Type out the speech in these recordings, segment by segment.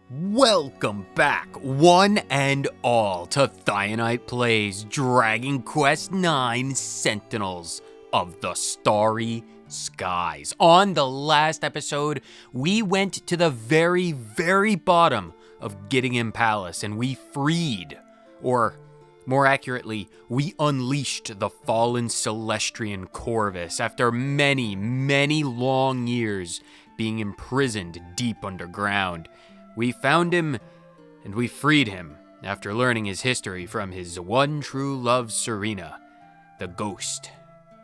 Welcome back, one and all, to Thionite Plays Dragon Quest IX Sentinels of the Starry Skies. On the last episode, we went to the very, very bottom of Gideon Palace and we freed, or more accurately, we unleashed the fallen Celestrian Corvus after many, many long years being imprisoned deep underground. We found him, and we freed him after learning his history from his one true love, Serena, the ghost,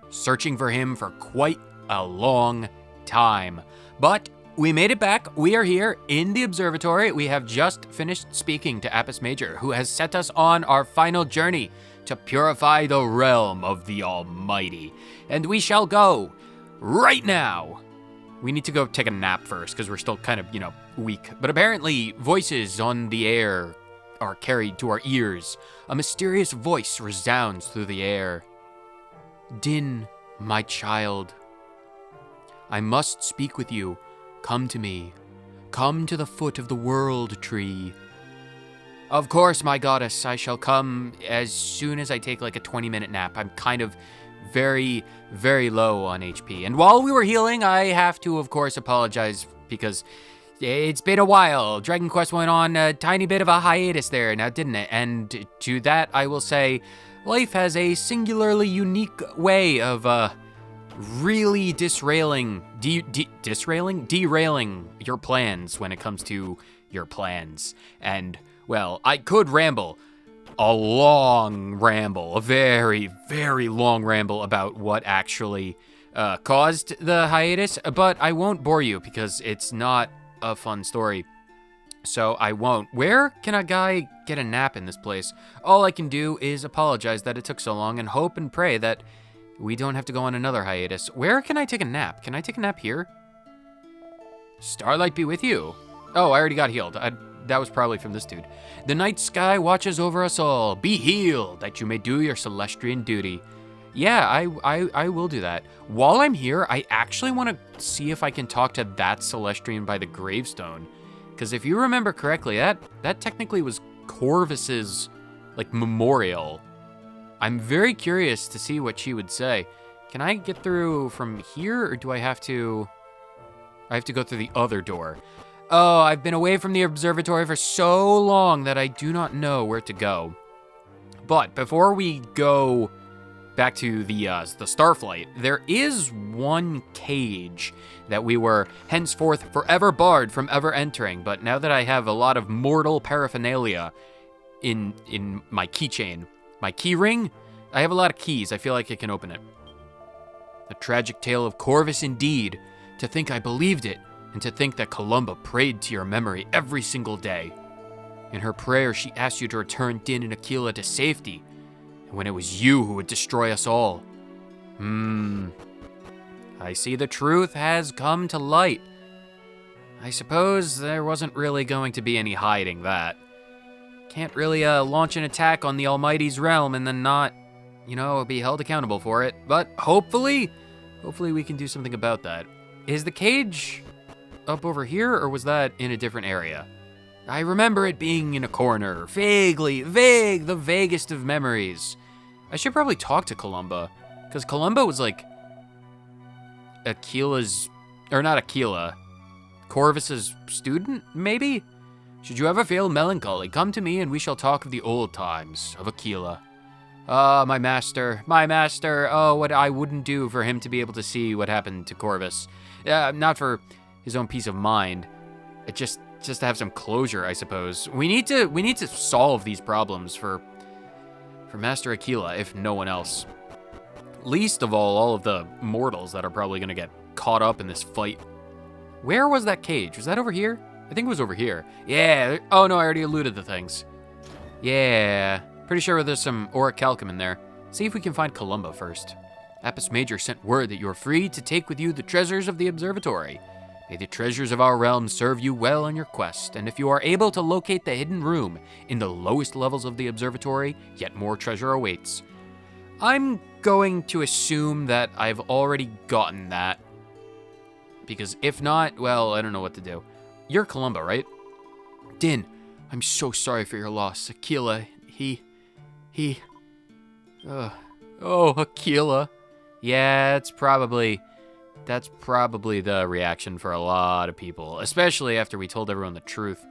searching for him for quite a long time. But we made it back. We are here in the observatory. We have just finished speaking to Apis Major, who has set us on our final journey to purify the realm of the Almighty. And we shall go right now. We need to go take a nap first because we're still kind of, weak. But apparently, voices on the air are carried to our ears. A mysterious voice resounds through the air. Dynne, my child, I must speak with you. Come to me. Come to the foot of the world tree. Of course, my goddess, I shall come as soon as I take like a 20-minute nap. I'm kind of very, very low on HP. And while we were healing, I have to, of course, apologize because it's been a while. Dragon Quest went on a tiny bit of a hiatus there, now didn't it? And to that, I will say, life has a singularly unique way of really derailing your plans when it comes to your plans. And, well, I could ramble. A very, very long ramble about what actually caused the hiatus, but I won't bore you because it's not a fun story, so I won't. Where can a guy get a nap in this place? All I can do is apologize that it took so long and hope and pray that we don't have to go on another hiatus. Where can I take a nap? Can I take a nap here? Starlight be with you. Oh, I already got healed. That was probably from this dude. The night sky watches over us all. Be healed, that you may do your Celestrian duty. Yeah, I will do that. While I'm here, I actually want to see if I can talk to that Celestrian by the gravestone. Because if you remember correctly, that technically was Corvus's, memorial. I'm very curious to see what she would say. Can I get through from here, or do I have to go through the other door? Oh, I've been away from the observatory for so long that I do not know where to go. But before we go back to the Starflight, there is one cage that we were henceforth forever barred from ever entering. But now that I have a lot of mortal paraphernalia in my keychain, my key ring, I have a lot of keys. I feel like I can open it. A tragic tale of Corvus indeed. To think I believed it. And to think that Columba prayed to your memory every single day. In her prayer, she asked you to return Dynne and Aquila to safety, and when it was you who would destroy us all. I see the truth has come to light. I suppose there wasn't really going to be any hiding that. Can't really launch an attack on the Almighty's realm and then not, be held accountable for it. But hopefully we can do something about that. Is the cage up over here, or was that in a different area? I remember it being in a corner, the vaguest of memories. I should probably talk to Columba, because Columba was Corvus's student, maybe? Should you ever feel melancholy, come to me and we shall talk of the old times of Aquila. My master, oh, what I wouldn't do for him to be able to see what happened to Corvus. Not for his own peace of mind. It just to have some closure, I suppose. We need to solve these problems for Master Aquila, if no one else. Least of all of the mortals that are probably gonna get caught up in this fight. Where was that cage? Was that over here? I think it was over here. Yeah. Oh no, I already eluded the things. Yeah. Pretty sure there's some orichalcum in there. See if we can find Columba first. Apis Major sent word that you are free to take with you the treasures of the observatory. May the treasures of our realm serve you well on your quest, and if you are able to locate the hidden room in the lowest levels of the observatory, yet more treasure awaits. I'm going to assume that I've already gotten that, because if not, well, I don't know what to do. You're Columba, right? Dynne, I'm so sorry for your loss. Aquila, Aquila. Yeah, that's probably the reaction for a lot of people, especially after we told everyone the truth.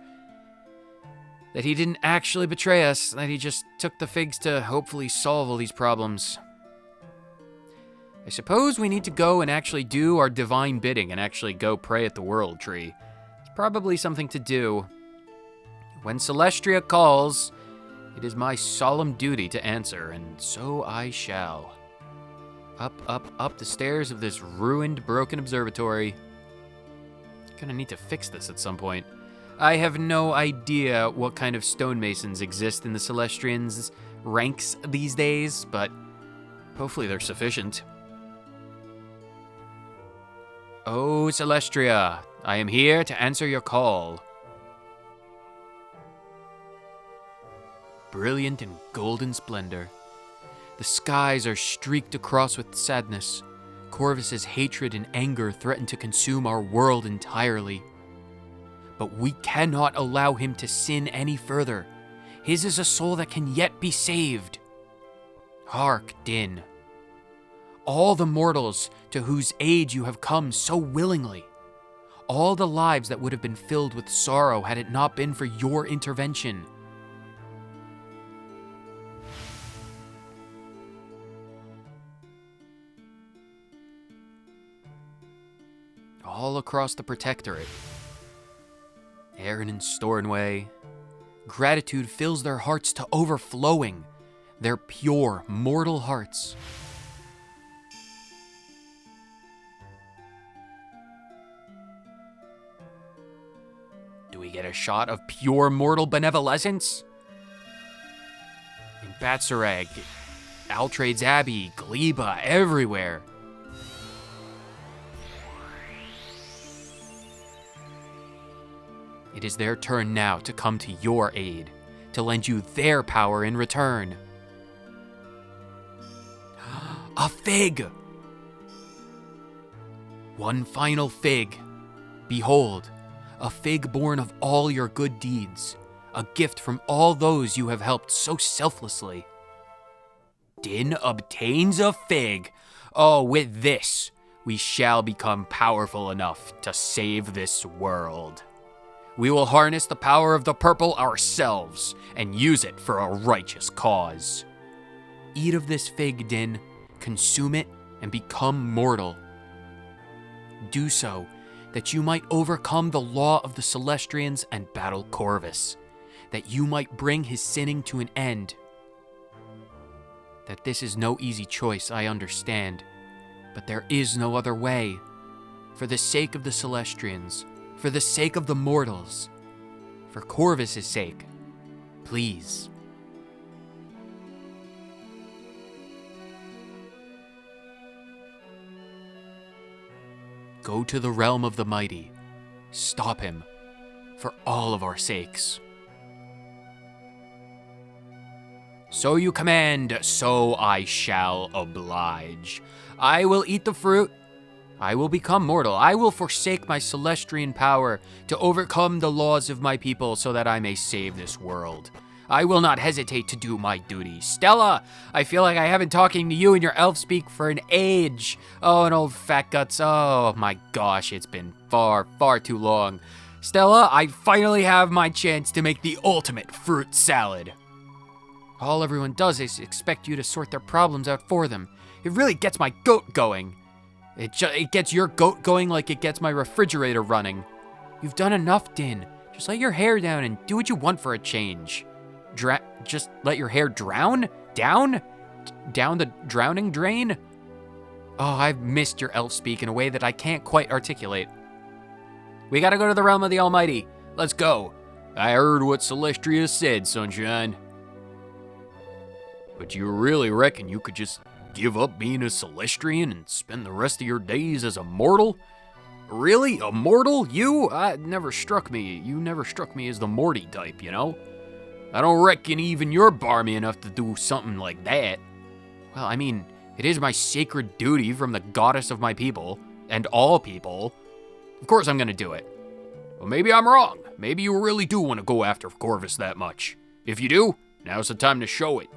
That he didn't actually betray us, that he just took the figs to hopefully solve all these problems. I suppose we need to go and actually do our divine bidding and actually go pray at the World Tree. It's probably something to do. When Celestria calls, it is my solemn duty to answer, and so I shall. Up the stairs of this ruined, broken observatory. Gonna need to fix this at some point. I have no idea what kind of stonemasons exist in the Celestrians' ranks these days, but hopefully they're sufficient. Oh, Celestria, I am here to answer your call. Brilliant in golden splendor. The skies are streaked across with sadness. Corvus's hatred and anger threaten to consume our world entirely. But we cannot allow him to sin any further. His is a soul that can yet be saved. Hark, Dynne. All the mortals to whose aid you have come so willingly. All the lives that would have been filled with sorrow had it not been for your intervention. All across the Protectorate, Aaron and Stornway, gratitude fills their hearts to overflowing, their pure, mortal hearts. Do we get a shot of pure mortal benevolence? In Batsarag, Altrade's Abbey, Gleba, everywhere. It is their turn now to come to your aid, to lend you their power in return. A fig! One final fig. Behold, a fig born of all your good deeds, a gift from all those you have helped so selflessly. Dynne obtains a fig. Oh, with this, we shall become powerful enough to save this world. We will harness the power of the purple ourselves and use it for a righteous cause. Eat of this fig, Dynne, consume it, and become mortal. Do so, that you might overcome the law of the Celestrians and battle Corvus, that you might bring his sinning to an end. That this is no easy choice, I understand, but there is no other way. For the sake of the Celestrians, for the sake of the mortals, for Corvus' sake, please. Go to the realm of the mighty. Stop him, for all of our sakes. So you command, so I shall oblige. I will eat the fruit. I will become mortal. I will forsake my Celestrian power to overcome the laws of my people so that I may save this world. I will not hesitate to do my duty. Stella, I feel like I haven't talking to you in your elf speak for an age. Oh, an old fat guts. Oh my gosh, it's been far, far too long. Stella, I finally have my chance to make the ultimate fruit salad. All everyone does is expect you to sort their problems out for them. It really gets my goat going. It gets your goat going like it gets my refrigerator running. You've done enough, Dynne. Just let your hair down and do what you want for a change. Just let your hair drown? Down? Down the drowning drain? Oh, I've missed your elf speak in a way that I can't quite articulate. We gotta go to the realm of the Almighty. Let's go. I heard what Celestria said, sunshine. But you really reckon you could just give up being a Celestrian and spend the rest of your days as a mortal? Really? A mortal? You? Never struck me. You never struck me as the Morty type, you know? I don't reckon even you're barmy enough to do something like that. Well, I mean, it is my sacred duty from the goddess of my people, and all people. Of course I'm gonna do it. Well, maybe I'm wrong. Maybe you really do want to go after Corvus that much. If you do, now's the time to show it.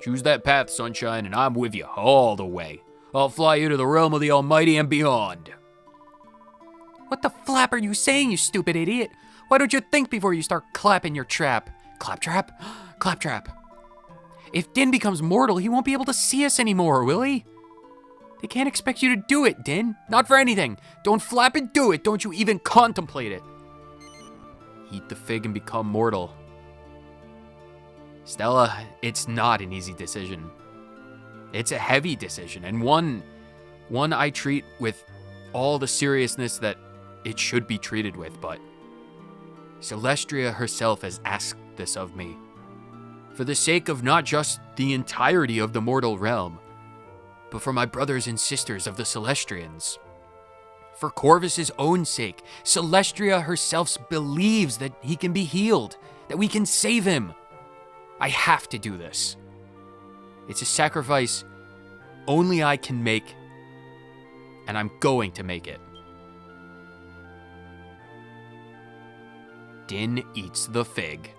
Choose that path, Sunshine, and I'm with you all the way. I'll fly you to the realm of the Almighty and beyond. What the flap are you saying, you stupid idiot? Why don't you think before you start clapping your trap? Claptrap? Claptrap. If Dynne becomes mortal, he won't be able to see us anymore, will he? They can't expect you to do it, Dynne. Not for anything. Don't flap and do it. Don't you even contemplate it. Eat the fig and become mortal. Stella, it's not an easy decision. It's a heavy decision, and one I treat with all the seriousness that it should be treated with, but Celestria herself has asked this of me. For the sake of not just the entirety of the mortal realm, but for my brothers and sisters of the Celestrians. For Corvus's own sake, Celestria herself believes that he can be healed, that we can save him. I have to do this. It's a sacrifice only I can make, and I'm going to make it. Dynne eats the fig.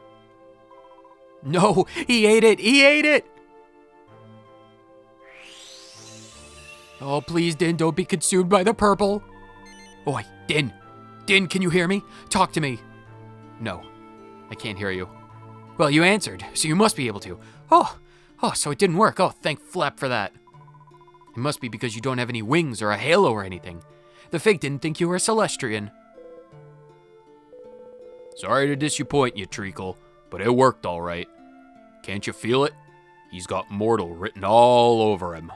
No, he ate it! He ate it! Oh, please, Dynne, don't be consumed by the purple. Oi, Dynne. Dynne, can you hear me? Talk to me. No, I can't hear you. Well, you answered, so you must be able to. Oh, so it didn't work. Oh, thank Flap for that. It must be because you don't have any wings or a halo or anything. The fig didn't think you were a Celestrian. Sorry to disappoint you, Treacle, but it worked all right. Can't you feel it? He's got mortal written all over him.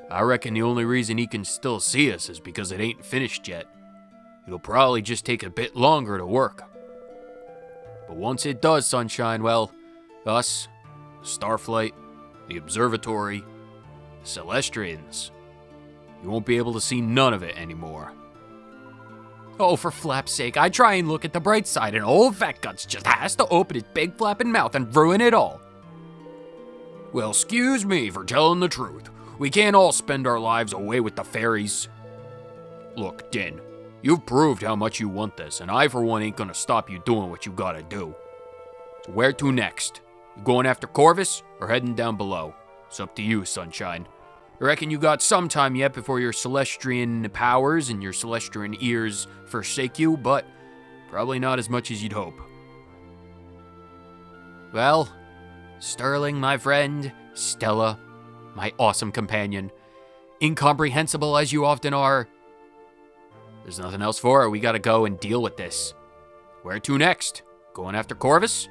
I reckon the only reason he can still see us is because it ain't finished yet. It'll probably just take a bit longer to work. But once it does, Sunshine, well, us, Starflight, the Observatory, Celestrians, you won't be able to see none of it anymore. Oh, for Flap's sake, I try and look at the bright side, and old Fat Guts just has to open his big flapping mouth and ruin it all. Well, excuse me for telling the truth. We can't all spend our lives away with the fairies. Look, Dynne, you've proved how much you want this, and I for one ain't gonna stop you doing what you gotta do. So where to next? You going after Corvus, or heading down below? It's up to you, Sunshine. I reckon you got some time yet before your Celestrian powers and your Celestrian ears forsake you, but probably not as much as you'd hope. Well, Sterling, my friend, Stella, my awesome companion, incomprehensible as you often are, there's nothing else for it. We gotta go and deal with this. Where to next? Going after Corvus?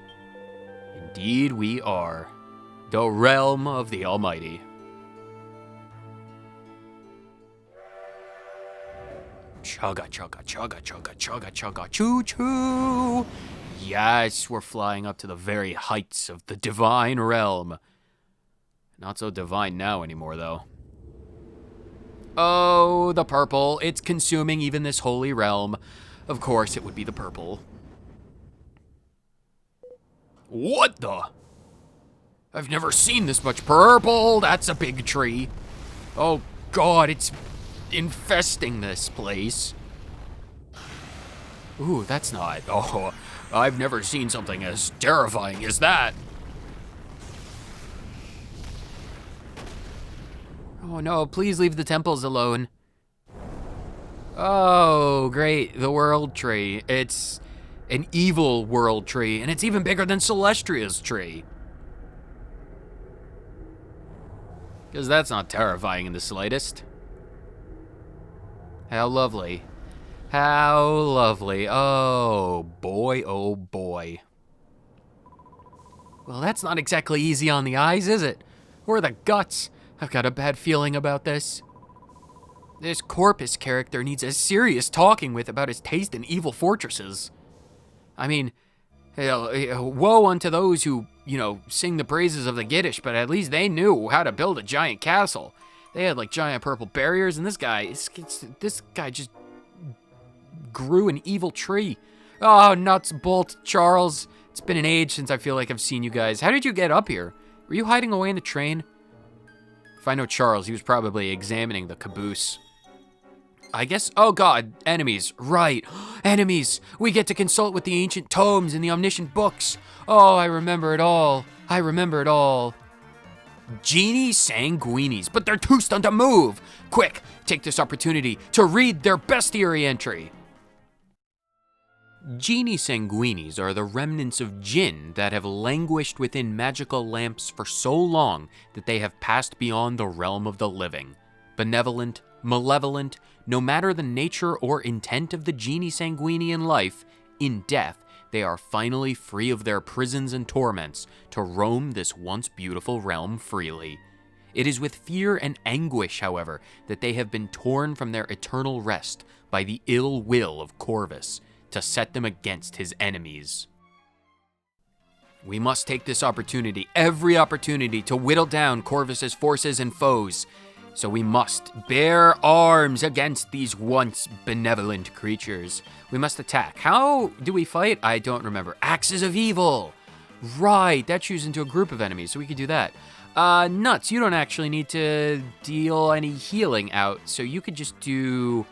Indeed we are. The realm of the Almighty. Chugga, chugga, chugga, chugga, chugga, chugga, choo choo. Yes, we're flying up to the very heights of the divine realm. Not so divine now anymore, though. Oh, the purple. It's consuming even this holy realm. Of course it would be the purple. What the? I've never seen this much purple. That's a big tree. Oh, God, it's infesting this place. Ooh, that's not... Oh, I've never seen something as terrifying as that. Oh no, please leave the temples alone. Oh, great, the world tree. It's an evil world tree, and it's even bigger than Celestria's tree. Because that's not terrifying in the slightest. How lovely. How lovely. Oh boy, oh boy. Well, that's not exactly easy on the eyes, is it? Or the guts. I've got a bad feeling about this. This Corpus character needs a serious talking with about his taste in evil fortresses. I mean, woe unto those who, sing the praises of the Giddish, but at least they knew how to build a giant castle. They had, giant purple barriers, and this guy just grew an evil tree. Oh, nuts bolt, Charles. It's been an age since I feel like I've seen you guys. How did you get up here? Were you hiding away in the train? If I know Charles, he was probably examining the caboose. I guess, oh god, enemies, right. Enemies, we get to consult with the ancient tomes and the omniscient books. Oh, I remember it all. I remember it all. Genie Sanguinis, but they're too stunned to move. Quick, take this opportunity to read their bestiary entry. Genie Sanguinis are the remnants of Jinn that have languished within magical lamps for so long that they have passed beyond the realm of the living. Benevolent, malevolent, no matter the nature or intent of the Genie Sanguini in life, in death, they are finally free of their prisons and torments to roam this once beautiful realm freely. It is with fear and anguish, however, that they have been torn from their eternal rest by the ill will of Corvus to set them against his enemies. We must take this opportunity, every opportunity, to whittle down Corvus's forces and foes. So we must bear arms against these once benevolent creatures. We must attack. How do we fight? I don't remember. Axes of evil. Right, that chews into a group of enemies, so we could do that. Nuts, you don't actually need to deal any healing out, so you could just do...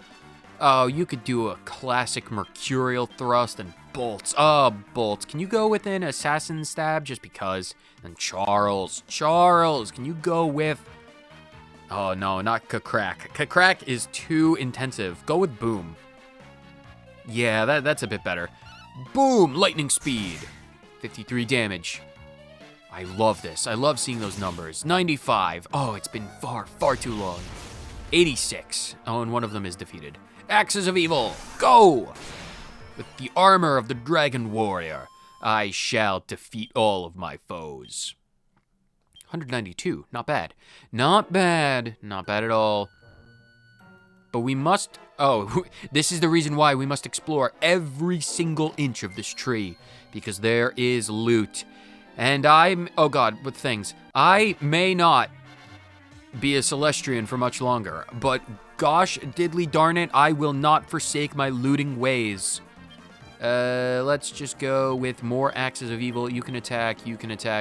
Oh, you could do a classic mercurial thrust and bolts. Oh, bolts. Can you go with an assassin stab just because? And Charles, can you go with... Oh no, not Kakrak. Kakrak is too intensive. Go with Boom. Yeah, that's a bit better. Boom, lightning speed. 53 damage. I love this. I love seeing those numbers. 95. Oh, it's been far too long. 86. Oh, and one of them is defeated. Axes of evil, go! With the armor of the dragon warrior, I shall defeat all of my foes. 192, not bad. Not bad at all. But we must, this is the reason why we must explore every single inch of this tree, because there is loot. And oh god, with things. I may not be a Celestrian for much longer, but gosh diddly darn it, I will not forsake my looting ways. Let's just go with more Axes of Evil. You can attack,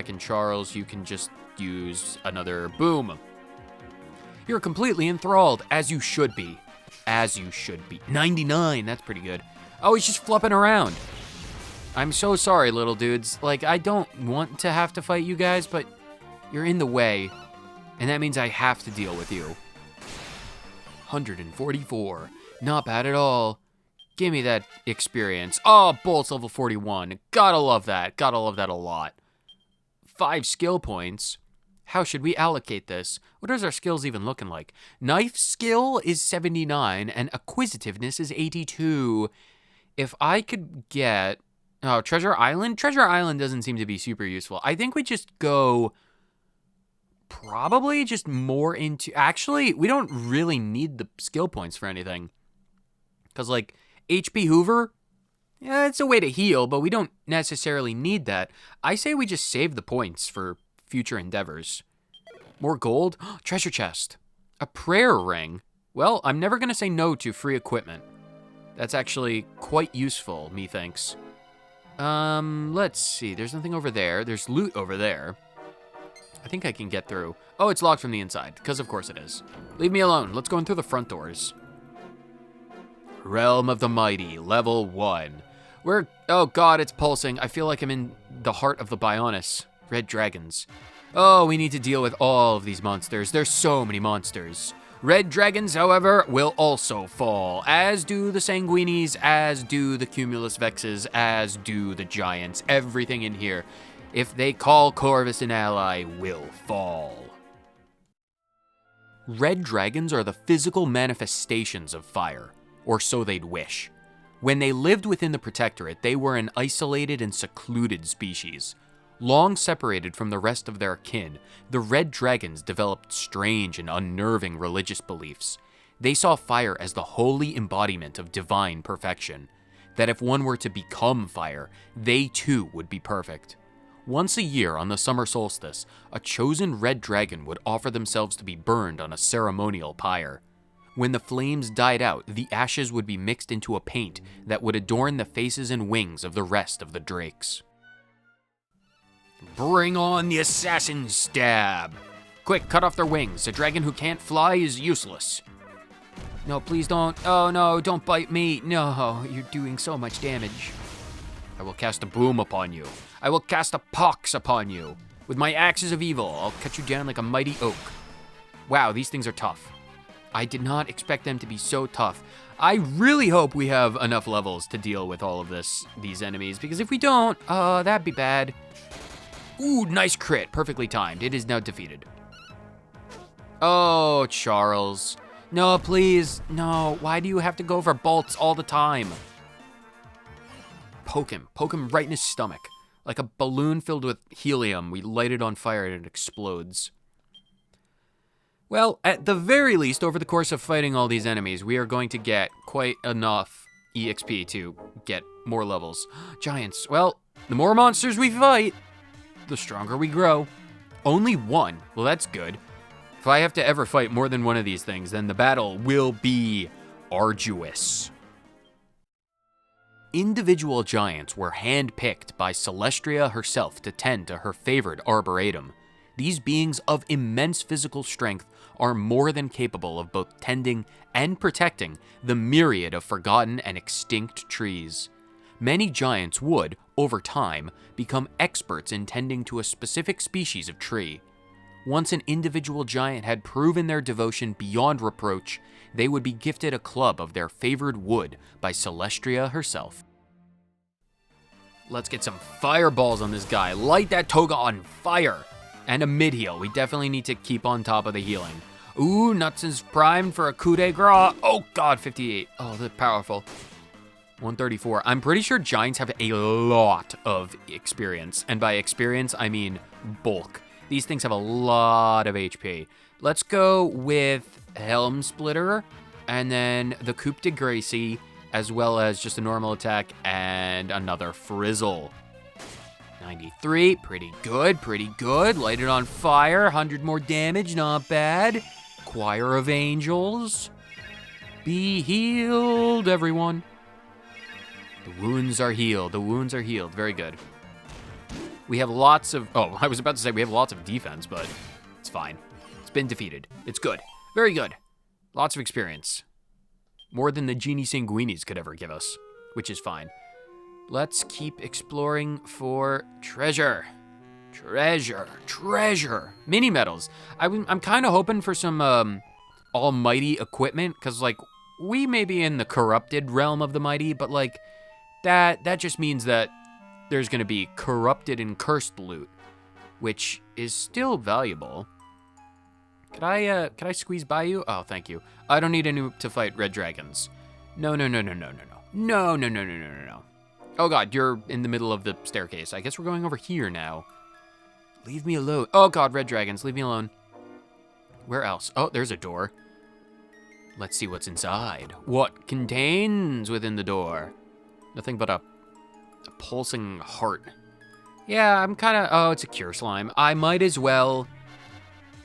and Charles, you can just use another boom. You're completely enthralled, as you should be. 99, that's pretty good. Oh, he's just flopping around. I'm so sorry, little dudes. Like, I don't want to have to fight you guys, but you're in the way, and that means I have to deal with you. 144, not bad at all. Give me that experience. Oh, bolts level 41. Gotta love that a lot. 5 skill points. How should we allocate this? What is our skills even looking like? Knife skill is 79 and acquisitiveness is 82. If I could get... Oh, Treasure Island? Treasure Island doesn't seem to be super useful. I think we just go... Probably just more into... Actually, we don't really need the skill points for anything. Because, like, HP Hoover... Yeah, it's a way to heal, but we don't necessarily need that. I say we just save the points for future endeavors. More gold? Treasure chest. A prayer ring. Well, I'm never going to say no to free equipment. That's actually quite useful, methinks. Let's see. There's nothing over there. There's loot over there. I think I can get through. Oh, it's locked from the inside, because of course it is. Leave me alone. Let's go in through the front doors. Realm of the Mighty, level 1. Oh god, it's pulsing. I feel like I'm in the heart of the Bionis. Red dragons. Oh, we need to deal with all of these monsters. There's so many monsters. Red dragons, however, will also fall, as do the Sanguinis, as do the Cumulus Vexes, as do the Giants. Everything in here, if they call Corvus an ally, will fall. Red dragons are the physical manifestations of fire, or so they'd wish. When they lived within the Protectorate, they were an isolated and secluded species. Long separated from the rest of their kin, the red dragons developed strange and unnerving religious beliefs. They saw fire as the holy embodiment of divine perfection, that if one were to become fire, they too would be perfect. Once a year on the summer solstice, a chosen red dragon would offer themselves to be burned on a ceremonial pyre. When the flames died out, the ashes would be mixed into a paint that would adorn the faces and wings of the rest of the drakes. Bring on the assassin stab! Quick, cut off their wings. A dragon who can't fly is useless. No, please don't. Oh no, don't bite me. No, you're doing so much damage. I will cast a boom upon you. I will cast a pox upon you. With my axes of evil, I'll cut you down like a mighty oak. Wow, these things are tough. I did not expect them to be so tough. I really hope we have enough levels to deal with all of these enemies, because if we don't, that'd be bad. Ooh, nice crit, perfectly timed. It is now defeated. Oh, Charles. No, please, no. Why do you have to go for bolts all the time? Poke him right in his stomach. Like a balloon filled with helium, we light it on fire and it explodes. Well, at the very least, over the course of fighting all these enemies, we are going to get quite enough EXP to get more levels. Giants. Well, the more monsters we fight, the stronger we grow. Only one. Well, that's good. If I have to ever fight more than one of these things, then the battle will be arduous. Individual giants were handpicked by Celestria herself to tend to her favored arboretum. These beings of immense physical strength are more than capable of both tending and protecting the myriad of forgotten and extinct trees. Many giants would, over time, become experts in tending to a specific species of tree. Once an individual giant had proven their devotion beyond reproach, they would be gifted a club of their favored wood by Celestria herself. Let's get some fireballs on this guy. Light that toga on fire. And a mid-heal. We definitely need to keep on top of the healing. Ooh, Nuts is primed for a coup de grace. Oh god, 58. Oh, they're powerful. 134. I'm pretty sure giants have a lot of experience. And by experience, I mean bulk. These things have a lot of HP. Let's go with Helm Splitter, and then the Coup de Gracie, as well as just a normal attack and another Frizzle. 93, pretty good, pretty good. Light it on fire, 100 more damage, not bad. Choir of Angels. Be healed, everyone. The wounds are healed, the wounds are healed, very good. We have lots of, oh, I was about to say we have lots of defense, but it's fine. It's been defeated. It's good. Very good. Lots of experience. More than the Genie Sanguinis could ever give us, which is fine. Let's keep exploring for treasure. Treasure. Treasure. Mini medals. I'm kind of hoping for some almighty equipment, because, like, we may be in the corrupted realm of the mighty, but, like, that just means that there's going to be corrupted and cursed loot, which is still valuable. Could I squeeze by you? Oh, thank you. I don't need any to fight red dragons. No. No. Oh god, you're in the middle of the staircase. I guess we're going over here now. Leave me alone. Oh god, red dragons, leave me alone. Where else? Oh, there's a door. Let's see what's inside. What contains within the door? Nothing but a pulsing heart. Yeah, I'm kind of, oh, it's a cure slime. I might as well,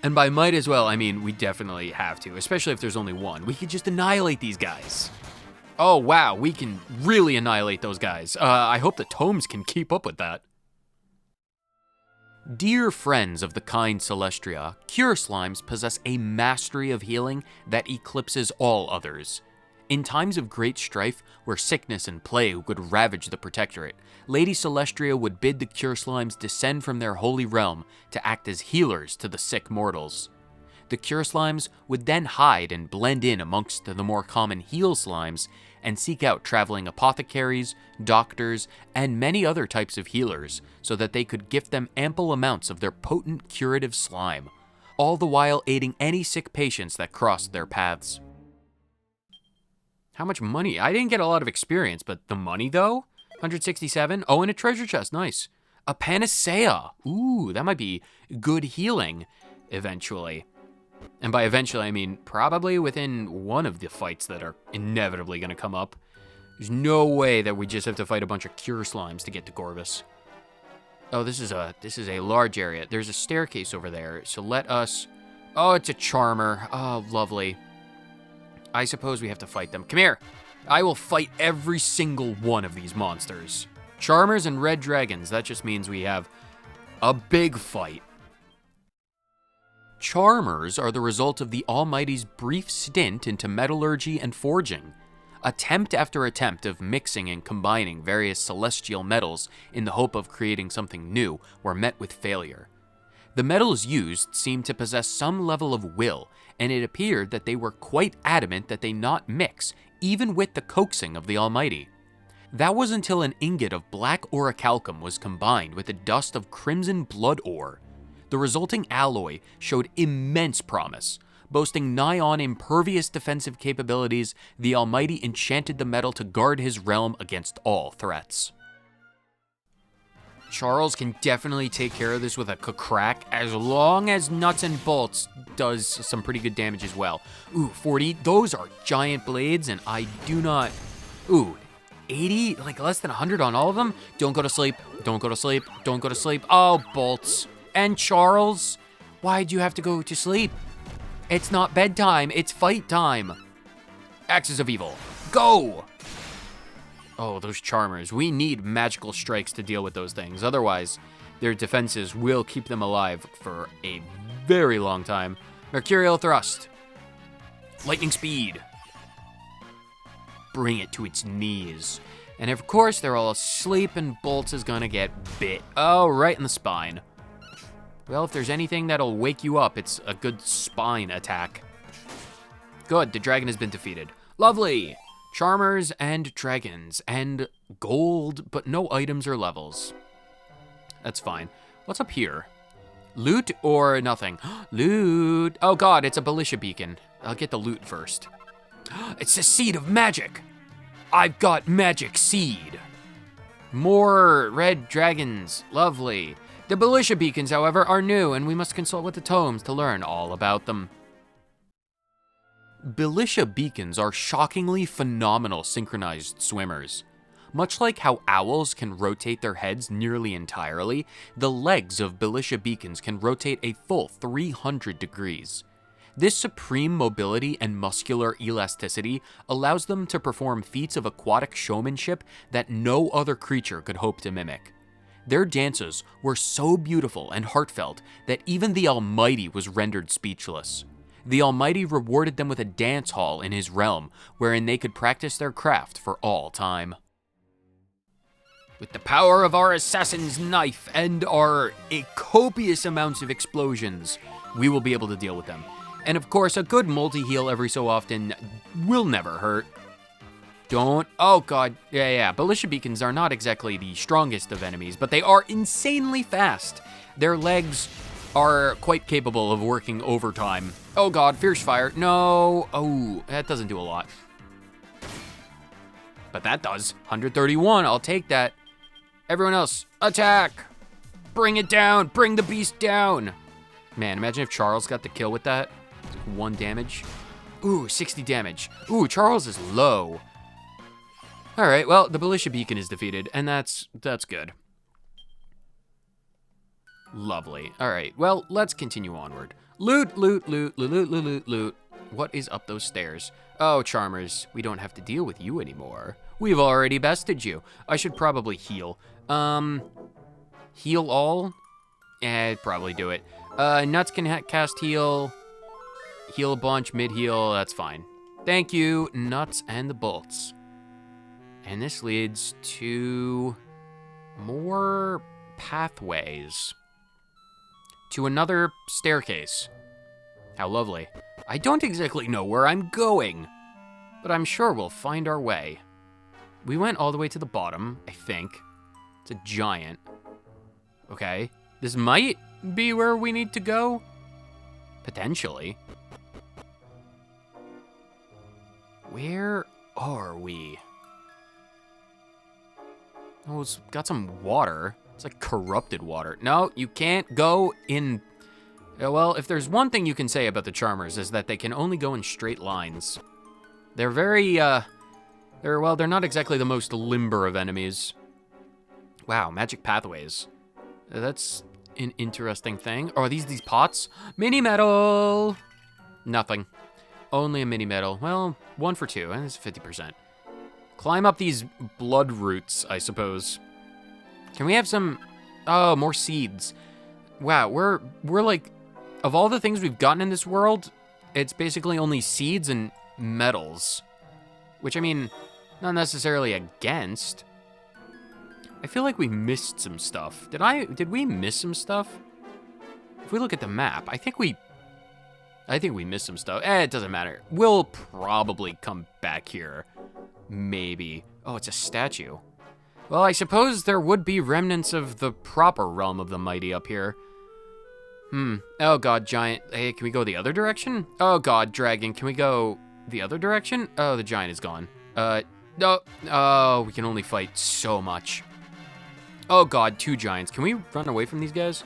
and by might as well, I mean we definitely have to, especially if there's only one. We could just annihilate these guys. Oh, wow, we can really annihilate those guys. I hope the tomes can keep up with that. Dear friends of the kind Celestria, cure slimes possess a mastery of healing that eclipses all others. In times of great strife, where sickness and plague would ravage the Protectorate, Lady Celestria would bid the cure slimes descend from their holy realm to act as healers to the sick mortals. The cure slimes would then hide and blend in amongst the more common heal slimes and seek out traveling apothecaries, doctors, and many other types of healers so that they could gift them ample amounts of their potent curative slime, all the while aiding any sick patients that crossed their paths. How much money? I didn't get a lot of experience, but the money though? 167? Oh, and a treasure chest, nice. A panacea. Ooh, that might be good healing eventually. And by eventually, I mean probably within one of the fights that are inevitably going to come up. There's no way that we just have to fight a bunch of cure slimes to get to Corvus. Oh, this is a large area. There's a staircase over there, so let us... Oh, it's a charmer. Oh, lovely. I suppose we have to fight them. Come here. I will fight every single one of these monsters. Charmers and red dragons. That just means we have a big fight. Charmers are the result of the Almighty's brief stint into metallurgy and forging. Attempt after attempt of mixing and combining various celestial metals in the hope of creating something new were met with failure. The metals used seemed to possess some level of will, and it appeared that they were quite adamant that they not mix, even with the coaxing of the Almighty. That was until an ingot of black orichalcum was combined with the dust of crimson blood ore. The resulting alloy showed immense promise. Boasting nigh-on impervious defensive capabilities, the Almighty enchanted the metal to guard his realm against all threats. Charles can definitely take care of this with a crack, as long as Nuts and Bolts does some pretty good damage as well. Ooh, 40, those are giant blades, and I do not... Ooh, 80, like less than 100 on all of them? Don't go to sleep, don't go to sleep, don't go to sleep. Oh, Bolts. And Charles, why'd you have to go to sleep? It's not bedtime, it's fight time. Axes of Evil, go! Oh, those Charmers. We need magical strikes to deal with those things. Otherwise, their defenses will keep them alive for a very long time. Mercurial Thrust. Lightning Speed. Bring it to its knees. And of course, they're all asleep and Bolts is gonna get bit. Oh, right in the spine. Well, if there's anything that'll wake you up, it's a good spine attack. Good, the dragon has been defeated. Lovely! Charmers and dragons, and gold, but no items or levels. That's fine. What's up here? Loot or nothing? Loot! Oh god, it's a Belisha beacon. I'll get the loot first. It's the seed of magic! I've got magic seed! More red dragons. Lovely. The Belisha beacons, however, are new, and we must consult with the tomes to learn all about them. Belisha beacons are shockingly phenomenal synchronized swimmers. Much like how owls can rotate their heads nearly entirely, the legs of Belisha beacons can rotate a full 300 degrees. This supreme mobility and muscular elasticity allows them to perform feats of aquatic showmanship that no other creature could hope to mimic. Their dances were so beautiful and heartfelt that even the Almighty was rendered speechless. The Almighty rewarded them with a dance hall in his realm, wherein they could practice their craft for all time. With the power of our assassin's knife and our copious amounts of explosions, we will be able to deal with them. And of course, a good multi-heal every so often will never hurt. Don't, oh god, yeah, Belisha beacons are not exactly the strongest of enemies, but they are insanely fast. Their legs are quite capable of working overtime. Oh god, fierce fire, no, oh, that doesn't do a lot. But that does, 131, I'll take that. Everyone else, attack! Bring it down, bring the beast down! Man, imagine if Charles got the kill with that. 1 damage. Ooh, 60 damage. Ooh, Charles is low. All right, well, the Belisha beacon is defeated, and that's good. Lovely. All right, well, let's continue onward. Loot, loot, loot, loot, loot, loot, loot, loot. What is up those stairs? Oh, Charmers, we don't have to deal with you anymore. We've already bested you. I should probably heal. Heal all? I'd probably do it. Nuts can cast heal. Heal a bunch, mid-heal, that's fine. Thank you, Nuts and the Bolts. And this leads to more pathways. To another staircase. How lovely. I don't exactly know where I'm going, but I'm sure we'll find our way. We went all the way to the bottom, I think. It's a giant. Okay, this might be where we need to go. Potentially. Where are we? Oh, it's got some water. It's like corrupted water. No, you can't go in. Well, if there's one thing you can say about the Charmers is that they can only go in straight lines. They're very, they're not exactly the most limber of enemies. Wow, magic pathways. That's an interesting thing. Oh, are these pots? Mini metal! Nothing. Only a mini metal. Well, 1 for 2, and it's 50%. Climb up these blood roots, I suppose. Can we have some... Oh, more seeds. Wow, we're like of all the things we've gotten in this world, it's basically only seeds and metals. Which, I mean, not necessarily against. I feel like we missed some stuff. Did we miss some stuff? If we look at the map, I think we missed some stuff. It doesn't matter. We'll probably come back here. Maybe. Oh, it's a statue. Well, I suppose there would be remnants of the proper realm of the mighty up here. Oh god, giant. Hey, can we go the other direction? Oh god, dragon. Can we go the other direction? Oh, the giant is gone. No. Oh, we can only fight so much. Oh god, 2 giants. Can we run away from these guys?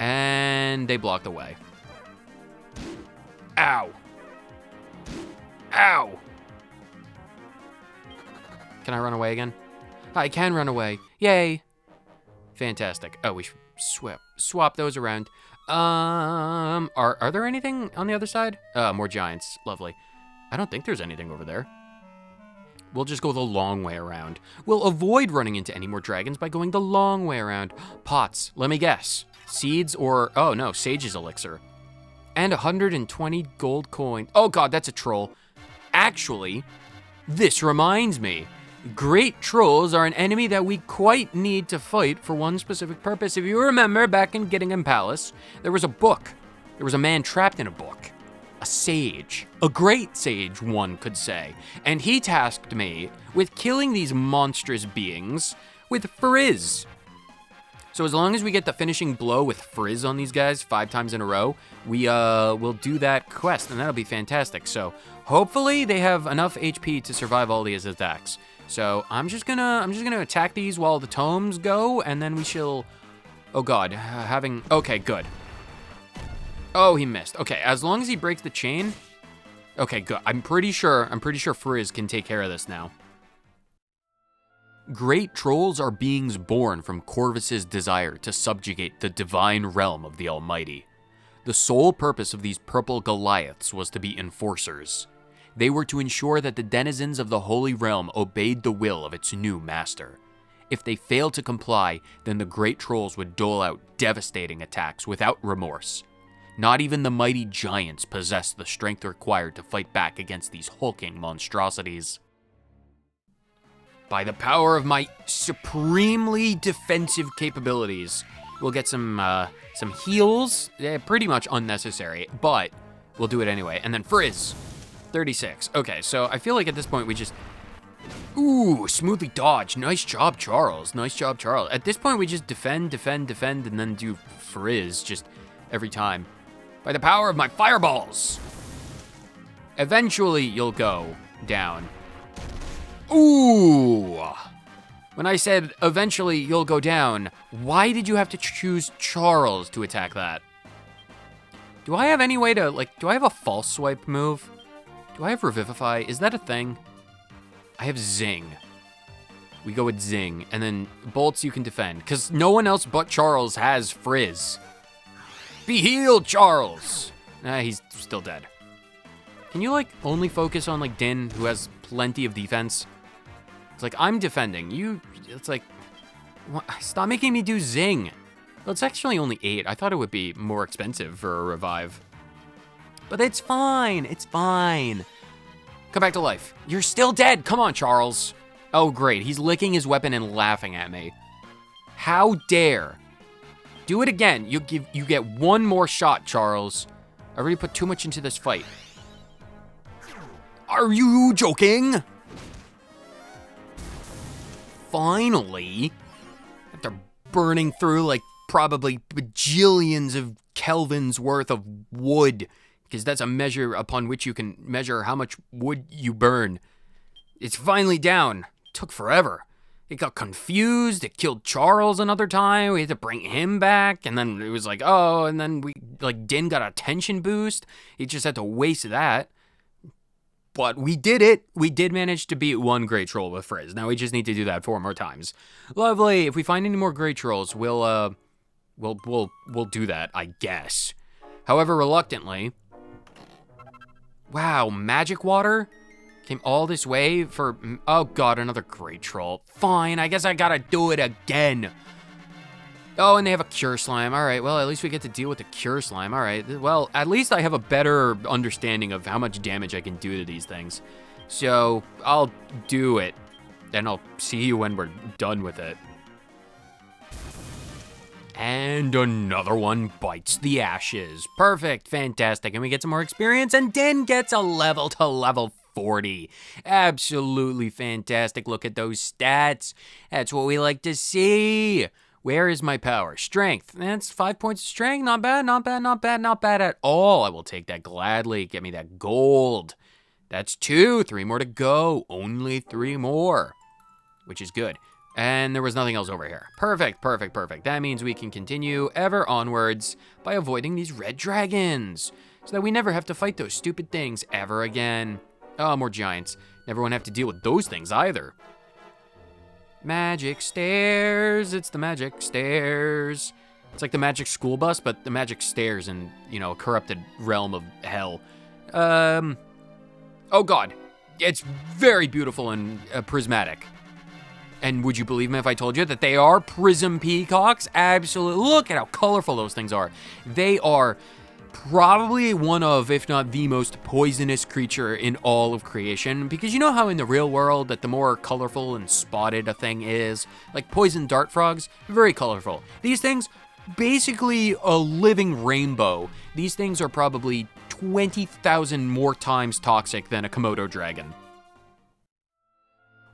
And they blocked the way. Ow. Ow. Can I run away again? I can run away. Yay. Fantastic. Oh, we should swap those around. Are there anything on the other side? More giants. Lovely. I don't think there's anything over there. We'll just go the long way around. We'll avoid running into any more dragons by going the long way around. Pots. Let me guess. Seeds or... Oh, no. Sage's elixir. And 120 gold coins. Oh, God. That's a troll. Actually, this reminds me. Great trolls are an enemy that we quite need to fight for one specific purpose. If you remember, back in Gittingham Palace, there was a book. There was a man trapped in a book. A sage. A great sage, one could say. And he tasked me with killing these monstrous beings with frizz. So as long as we get the finishing blow with frizz on these guys 5 times in a row, we will do that quest, and that'll be fantastic. So hopefully they have enough HP to survive all these attacks. So I'm just gonna attack these while the tomes go, and then we shall. Oh God, okay, good. Oh, he missed. Okay, as long as he breaks the chain. Okay, good. I'm pretty sure Frizz can take care of this now. Great trolls are beings born from Corvus's desire to subjugate the divine realm of the Almighty. The sole purpose of these purple Goliaths was to be enforcers. They were to ensure that the denizens of the Holy Realm obeyed the will of its new master. If they failed to comply, then the great trolls would dole out devastating attacks without remorse. Not even the mighty giants possessed the strength required to fight back against these hulking monstrosities. By the power of my supremely defensive capabilities, we'll get some heals. Pretty much unnecessary, but we'll do it anyway. And then Frizz. 36. Okay, so I feel like at this point we just... Ooh, smoothly dodge. Nice job, Charles. Nice job, Charles. At this point we just defend, and then do Frizz just every time. By the power of my fireballs. Eventually you'll go down. Ooh. When I said eventually you'll go down, why did you have to choose Charles to attack that? Do I have any way to, do I have a false swipe move? Do I have Revivify? Is that a thing? I have Zing. We go with Zing, and then bolts you can defend, because no one else but Charles has Frizz. Be healed, Charles! He's still dead. Can you, only focus on, Dynne, who has plenty of defense? It's I'm defending. It's stop making me do Zing. Well, it's actually only 8. I thought it would be more expensive for a revive. But it's fine. It's fine. Come back to life. You're still dead. Come on, Charles. Oh, great. He's licking his weapon and laughing at me. How dare. Do it again. You get one more shot, Charles. I already put too much into this fight. Are you joking? Finally. After burning through, probably bajillions of kelvins worth of wood, because that's a measure upon which you can measure how much wood you burn. It's finally down. Took forever. It got confused. It killed Charles another time. We had to bring him back. And then it was oh, and then Dynne got a tension boost. He just had to waste that. But we did it. We did manage to beat one great troll with Frizz. Now we just need to do that 4 more times. Lovely. If we find any more great trolls, we'll do that, I guess. However, reluctantly. Wow, magic water? Came all this way for... Oh god, another great troll. Fine, I guess I gotta do it again. Oh, and they have a cure slime. All right, well, at least we get to deal with the cure slime. All right, well, at least I have a better understanding of how much damage I can do to these things. So I'll do it, and I'll see you when we're done with it. And another one bites the ashes. Perfect, fantastic. And we get some more experience, and Dynne gets a level to level 40. Absolutely fantastic. Look at those stats. That's what we like to see. Where is my power? Strength. That's 5 points of strength. Not bad, not bad, not bad, not bad at all. I will take that gladly. Get me that gold. That's 2. 3 more to go. Only 3 more, which is good. And there was nothing else over here. Perfect, perfect, perfect. That means we can continue ever onwards by avoiding these red dragons so that we never have to fight those stupid things ever again. Oh, more giants. Never want to have to deal with those things either. Magic stairs. It's the magic stairs. It's like the magic school bus, but the magic stairs in, a corrupted realm of hell. Oh God. It's very beautiful and prismatic. And would you believe me if I told you that they are prism peacocks? Absolutely. Look at how colorful those things are. They are probably one of, if not the most poisonous creature in all of creation. Because you know how in the real world that the more colorful and spotted a thing is, like poison dart frogs, very colorful. These things, basically a living rainbow. These things are probably 20,000 more times toxic than a Komodo dragon.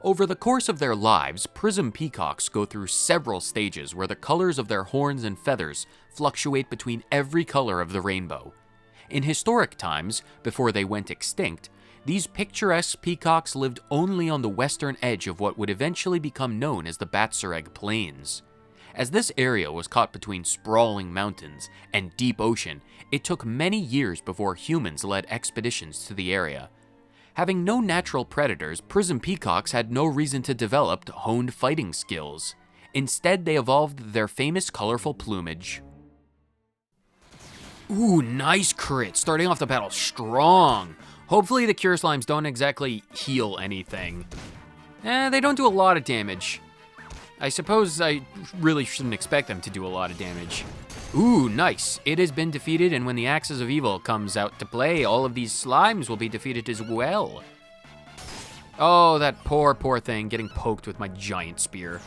Over the course of their lives, prism peacocks go through several stages where the colors of their horns and feathers fluctuate between every color of the rainbow. In historic times, before they went extinct, these picturesque peacocks lived only on the western edge of what would eventually become known as the Batsureg Plains. As this area was caught between sprawling mountains and deep ocean, it took many years before humans led expeditions to the area. Having no natural predators, prism peacocks had no reason to develop honed fighting skills. Instead, they evolved their famous colorful plumage. Ooh, nice crit. Starting off the battle strong. Hopefully the cure slimes don't exactly heal anything. They don't do a lot of damage. I suppose I really shouldn't expect them to do a lot of damage. Ooh, nice. It has been defeated, and when the Axes of Evil comes out to play, all of these slimes will be defeated as well. Oh, that poor, poor thing getting poked with my giant spear.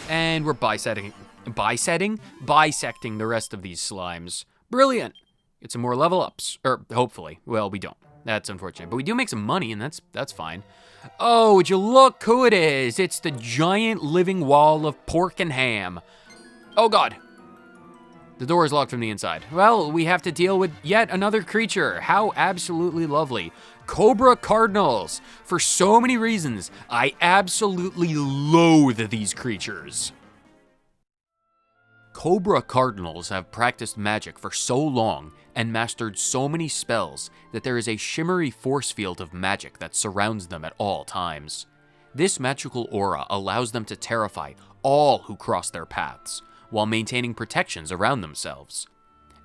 And we're bisecting the rest of these slimes. Brilliant. Get some more level ups, or hopefully. Well, we don't. That's unfortunate, but we do make some money, and that's fine. Oh, would you look who it is? It's the giant living wall of pork and ham. Oh God. The door is locked from the inside. Well, we have to deal with yet another creature. How absolutely lovely. Cobra Cardinals. For so many reasons, I absolutely loathe these creatures. Cobra Cardinals have practiced magic for so long and mastered so many spells that there is a shimmery force field of magic that surrounds them at all times. This magical aura allows them to terrify all who cross their paths, while maintaining protections around themselves.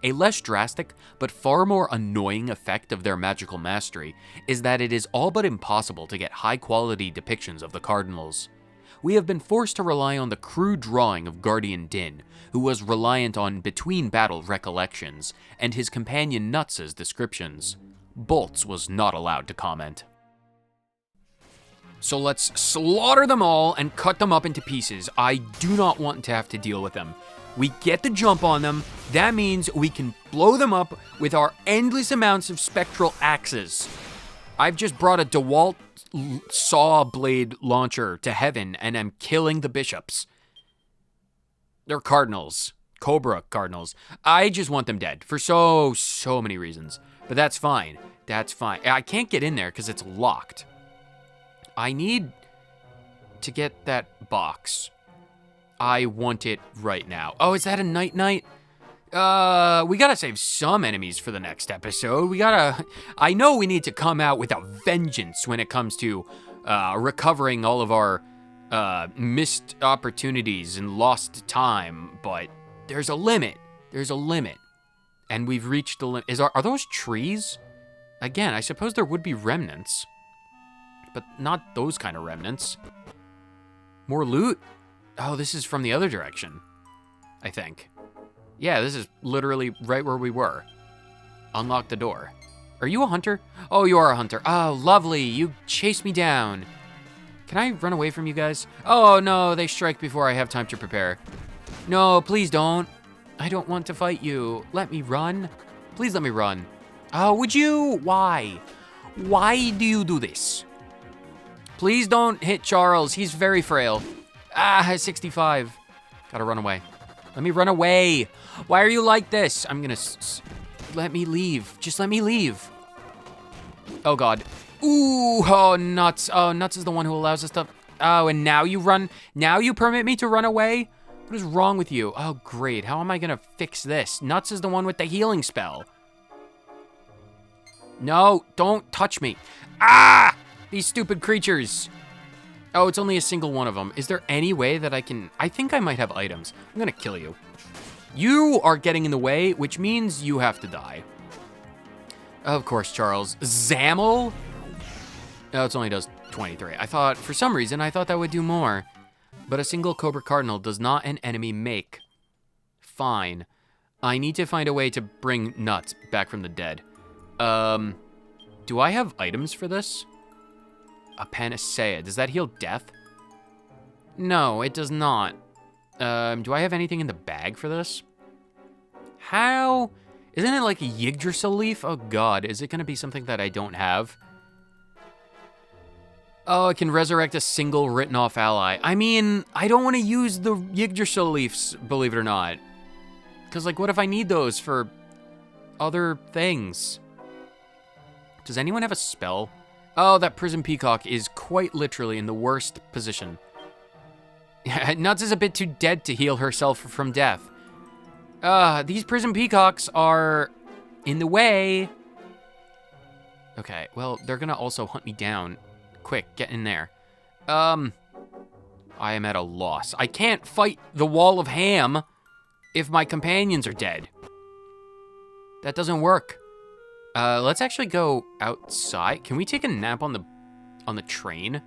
A less drastic, but far more annoying effect of their magical mastery is that it is all but impossible to get high-quality depictions of the Cardinals. We have been forced to rely on the crude drawing of Guardian Dynne, who was reliant on between-battle recollections, and his companion Nuts' descriptions. Bolts was not allowed to comment. So let's slaughter them all and cut them up into pieces. I do not want to have to deal with them. We get the jump on them. That means we can blow them up with our endless amounts of spectral axes. I've just brought a DeWalt saw blade launcher to heaven and I'm killing the bishops. They're cardinals. Cobra cardinals. I just want them dead for so many reasons. But that's fine. That's fine. I can't get in there because it's locked. I need to get that box. I want it right now. Oh, is that a night-night? We gotta save some enemies for the next episode. I know we need to come out with a vengeance when it comes to recovering all of our missed opportunities and lost time, but there's a limit. There's a limit. And we've reached the limit. Are those trees? Again, I suppose there would be remnants. But not those kind of remnants. More loot? Oh, this is from the other direction. I think. Yeah, this is literally right where we were. Unlock the door. Are you a hunter? Oh, you are a hunter. Oh, lovely. You chased me down. Can I run away from you guys? Oh, no, they strike before I have time to prepare. No, please don't. I don't want to fight you. Let me run. Please let me run. Oh, would you? Why? Why do you do this? Please don't hit Charles. He's very frail. 65. Gotta run away. Let me run away. Why are you like this? I'm gonna... let me leave. Just let me leave. Oh, God. Ooh, oh, Nuts. Oh, Nuts is the one who allows us to... Oh, and now you run... Now you permit me to run away? What is wrong with you? Oh, great. How am I gonna fix this? Nuts is the one with the healing spell. No, don't touch me. Ah! These stupid creatures. Oh, it's only a single one of them. Is there any way that I can... I think I might have items. I'm gonna kill you. You are getting in the way, which means you have to die. Of course, Charles. Zamel? Oh, it only does 23. I thought, for some reason, I thought that would do more. But a single Cobra Cardinal does not an enemy make. Fine. I need to find a way to bring Nuts back from the dead. Do I have items for this? A panacea. Does that heal death? No, it does not. Do I have anything in the bag for this? How? Isn't it like a Yggdrasil leaf? Oh God, is it gonna be something that I don't have? Oh, it can resurrect a single written off ally. I mean, I don't want to use the Yggdrasil leaves, believe it or not. Because, like, what if I need those for other things? Does anyone have a spell? Oh, that prison peacock is quite literally in the worst position. Nuts is a bit too dead to heal herself from death. These prison peacocks are in the way. Okay, well, they're gonna also hunt me down. Quick, get in there. I am at a loss. I can't fight the wall of ham if my companions are dead. That doesn't work. Let's actually go outside. Can we take a nap on the train?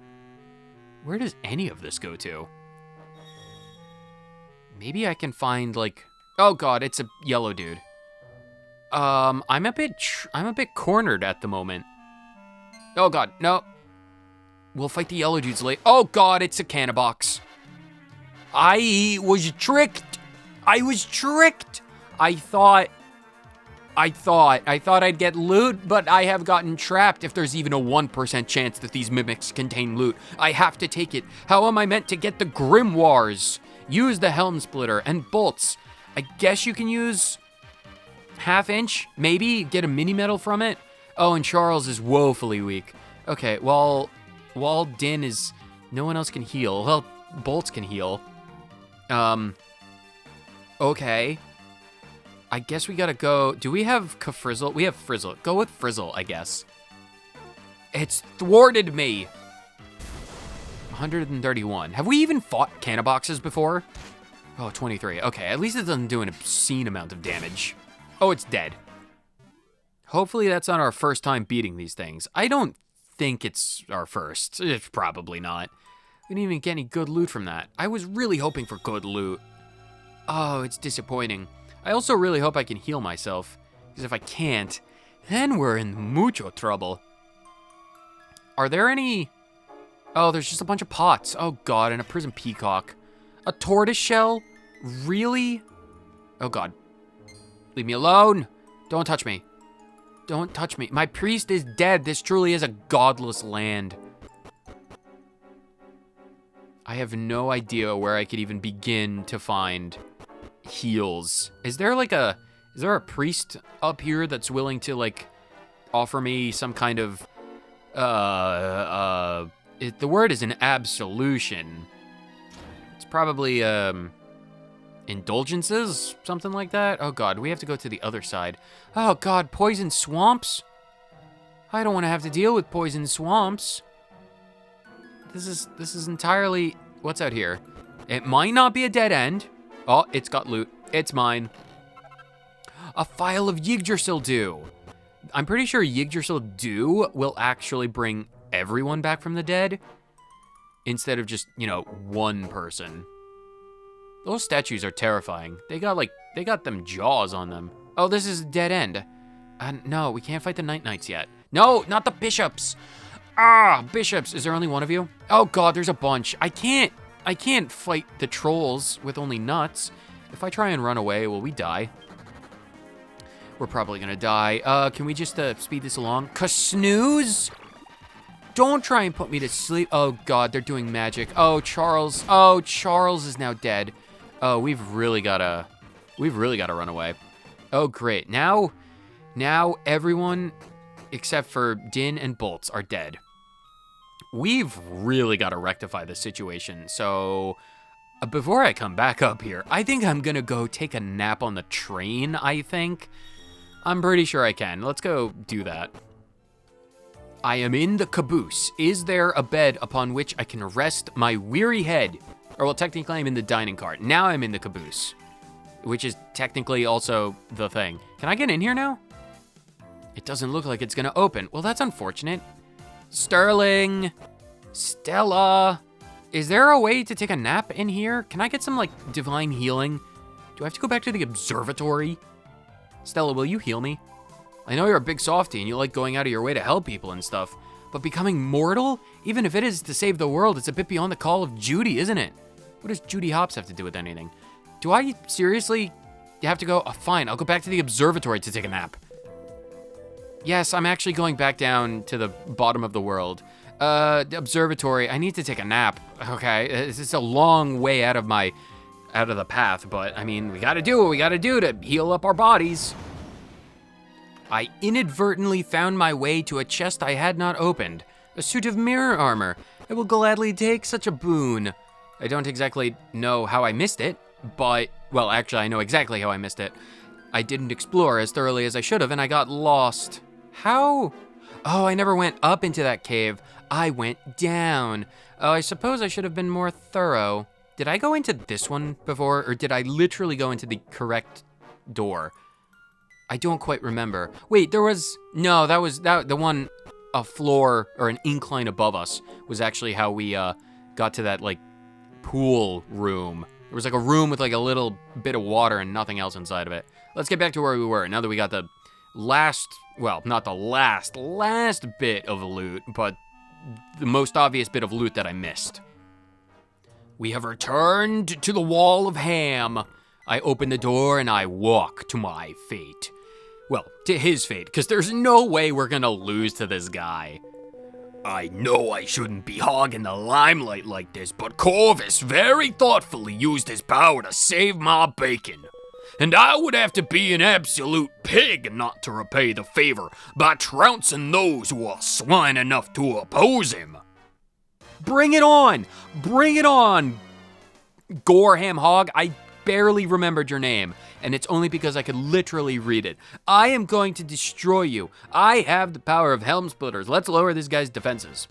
Where does any of this go to? Maybe I can find, like... Oh God, it's a yellow dude. I'm a bit cornered at the moment. Oh God, no. We'll fight the yellow dudes later. Oh God, it's a cannabox. I was tricked. I was tricked. I thought I'd get loot, but I have gotten trapped. If there's even a 1% chance that these mimics contain loot, I have to take it. How am I meant to get the grimoires? Use the helm splitter and bolts. I guess you can use half inch, maybe get a mini medal from it. Oh, and Charles is woefully weak. Okay, well, Dynne is, no one else can heal. Well, bolts can heal. Okay. I guess we gotta go. Do we have Frizzle? We have Frizzle. Go with Frizzle, I guess. It's thwarted me. 131. Have we even fought cannaboxes before? Oh, 23. Okay, at least it doesn't do an obscene amount of damage. Oh, it's dead. Hopefully that's not our first time beating these things. I don't think it's our first. It's probably not. We didn't even get any good loot from that. I was really hoping for good loot. Oh, it's disappointing. I also really hope I can heal myself, because if I can't, then we're in mucho trouble. Are there any... Oh, there's just a bunch of pots. Oh God, and a prison peacock. A tortoise shell? Really? Oh God. Leave me alone. Don't touch me. Don't touch me. My priest is dead. This truly is a godless land. I have no idea where I could even begin to find heals. Is there a priest up here that's willing to, like, offer me some kind of, the word is an absolution. It's probably, indulgences? Something like that? Oh God, we have to go to the other side. Oh God, poison swamps? I don't want to have to deal with poison swamps. This is entirely... What's out here? It might not be a dead end. Oh, it's got loot. It's mine. A phial of Yggdrasil Dew. I'm pretty sure Yggdrasil Dew will actually bring everyone back from the dead instead of just, you know, one person. Those statues are terrifying. They got them jaws on them. Oh, this is a dead end. No, we can't fight the Night Knights yet. No, not the bishops. Ah, bishops. Is there only one of you? Oh God, there's a bunch. I can't fight the trolls with only nuts. If I try and run away, will we die? We're probably gonna die. Can we just speed this along? Snooze? Don't try and put me to sleep. Oh God, they're doing magic. Oh, Charles. Oh, Charles is now dead. Oh, we've really gotta run away. Oh, great. Now everyone except for Dynne and Bolts are dead. We've really got to rectify the situation. So before I come back up here, I think I'm gonna go take a nap on the train, I think. I'm pretty sure I can. Let's go do that. I am in the caboose. Is there a bed upon which I can rest my weary head? Or well, technically I'm in the dining cart. Now I'm in the caboose, which is technically also the thing. Can I get in here now? It doesn't look like it's gonna open. Well, that's unfortunate. Sterling, Stella, is there a way to take a nap in here? Can I get some, like, divine healing? Do I have to go back to the observatory? Stella, will you heal me? I know you're a big softie and you like going out of your way to help people and stuff, but becoming mortal, even if it is to save the world, it's a bit beyond the call of Judy, isn't it? What does Judy Hopps have to do with anything? Do I seriously have to go? Oh, fine, I'll go back to the observatory to take a nap. Yes, I'm actually going back down to the bottom of the world. The observatory, I need to take a nap. Okay, it's a long way out of the path, but I mean, we gotta do what we gotta do to heal up our bodies. I inadvertently found my way to a chest I had not opened. A suit of mirror armor. I will gladly take such a boon. I don't exactly know how I missed it, but, well, actually, I know exactly how I missed it. I didn't explore as thoroughly as I should have, and I got lost. How? Oh, I never went up into that cave. I went down. Oh, I suppose I should have been more thorough. Did I go into this one before, or did I literally go into the correct door? I don't quite remember. Wait, the one, a floor or an incline above us was actually how we got to that, like, pool room. There was like a room with like a little bit of water and nothing else inside of it. Let's get back to where we were. Now that we got the last, well, not the last bit of loot, but the most obvious bit of loot that I missed. We have returned to the Wall of Ham. I open the door and I walk to my fate. Well, to his fate, because there's no way we're gonna lose to this guy. I know I shouldn't be hogging the limelight like this, but Corvus very thoughtfully used his power to save my bacon. And I would have to be an absolute pig not to repay the favor by trouncing those who are swine enough to oppose him. Bring it on! Bring it on! Goreham Hog, I barely remembered your name, and it's only because I could literally read it. I am going to destroy you. I have the power of Helm Splitters. Let's lower this guy's defenses.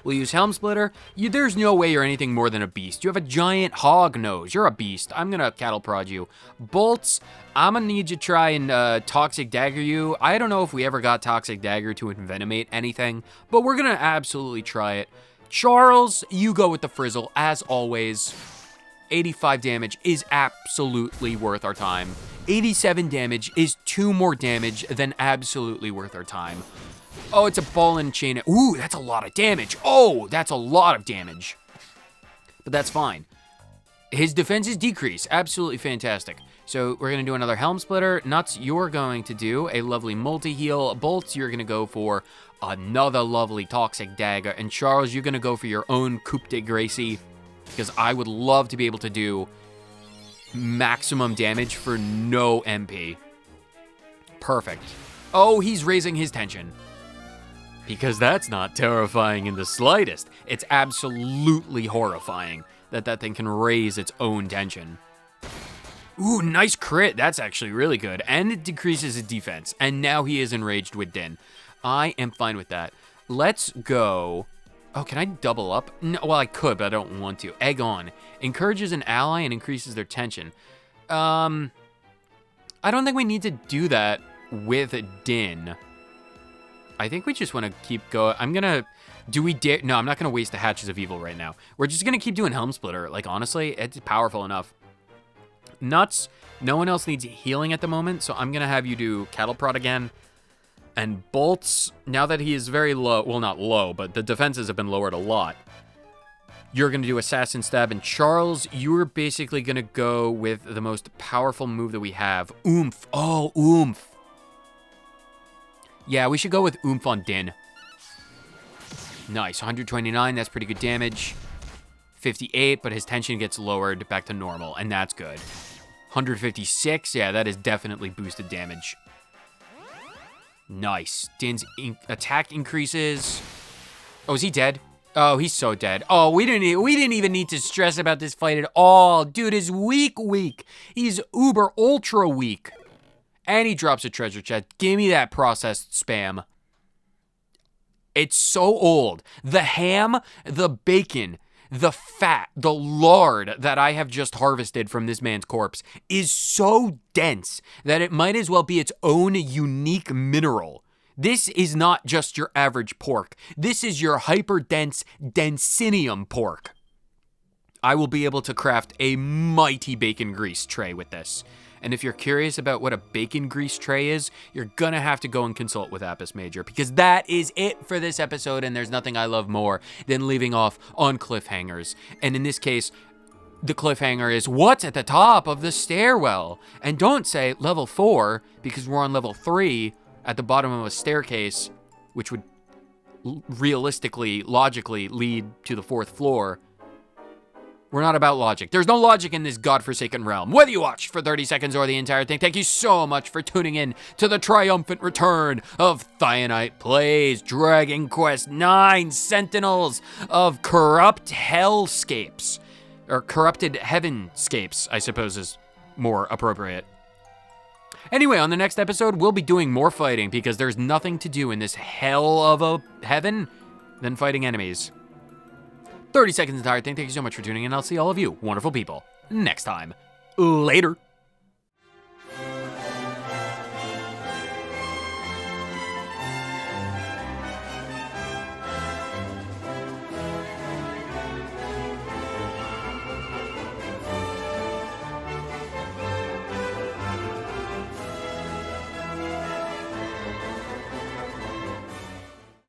We'll use Helm Splitter. There's no way you're anything more than a beast. You have a giant hog nose. You're a beast. I'm gonna cattle prod you. Bolts, I'm gonna need you to try and Toxic Dagger you. I don't know if we ever got Toxic Dagger to envenomate anything, but we're gonna absolutely try it. Charles, you go with the Frizzle, as always. 85 damage is absolutely worth our time. 87 damage is 2 more damage than absolutely worth our time. Oh, it's a ball and chain. Ooh, that's a lot of damage. Oh, that's a lot of damage. But that's fine. His defenses decrease. Absolutely fantastic. So we're going to do another Helm Splitter. Nuts, you're going to do a lovely multi-heal. Bolts, you're going to go for another lovely Toxic Dagger. And Charles, you're going to go for your own Coup de Gracie, because I would love to be able to do maximum damage for no MP. Perfect. Oh, he's raising his tension. Because that's not terrifying in the slightest. It's absolutely horrifying that that thing can raise its own tension. Ooh, nice crit. That's actually really good. And it decreases his defense. And now he is enraged with Dynne. I am fine with that. Let's go. Oh, can I double up? No, well, I could, but I don't want to. Egg on. Encourages an ally and increases their tension. I don't think we need to do that with Dynne. I think we just want to keep going. I'm gonna Do we dare? No, I'm not going to waste the Hatches of Evil right now. We're just going to keep doing Helm Splitter. Like, honestly, it's powerful enough. Nuts, no one else needs healing at the moment, so I'm going to have you do Cattle Prod again. And Bolts, now that he is very low, well, not low, but the defenses have been lowered a lot. You're going to do Assassin Stab. And Charles, you're basically going to go with the most powerful move that we have. Oomph. Oh, Oomph. Yeah, we should go with Oomph on Dynne. Nice, 129, that's pretty good damage. 58, but his tension gets lowered back to normal, and that's good. 156, yeah, that is definitely boosted damage. Nice. Dynne's attack increases. Oh, is he dead? Oh, he's so dead. Oh, we didn't even need to stress about this fight at all. Dude is weak. He's uber ultra weak. And he drops a treasure chest. Give me that processed spam. It's so old. The ham, the bacon, the fat, the lard that I have just harvested from this man's corpse is so dense that it might as well be its own unique mineral. This is not just your average pork. This is your hyper-dense densinium pork. I will be able to craft a mighty bacon grease tray with this. And if you're curious about what a bacon grease tray is, you're gonna have to go and consult with Apis Major, because that is it for this episode, and there's nothing I love more than leaving off on cliffhangers. And in this case, the cliffhanger is what's at the top of the stairwell. And don't say level 4, because we're on level 3 at the bottom of a staircase, which would realistically, logically lead to the 4th floor. We're not about logic. There's no logic in this godforsaken realm. Whether you watch for 30 seconds or the entire thing, thank you so much for tuning in to the triumphant return of Thionite Plays Dragon Quest IX Sentinels of Corrupt Hellscapes. Or Corrupted Heavenscapes, I suppose is more appropriate. Anyway, on the next episode, we'll be doing more fighting because there's nothing to do in this hell of a heaven than fighting enemies. 30 seconds entire thing. Thank you so much for tuning in. I'll see all of you wonderful people next time. Later.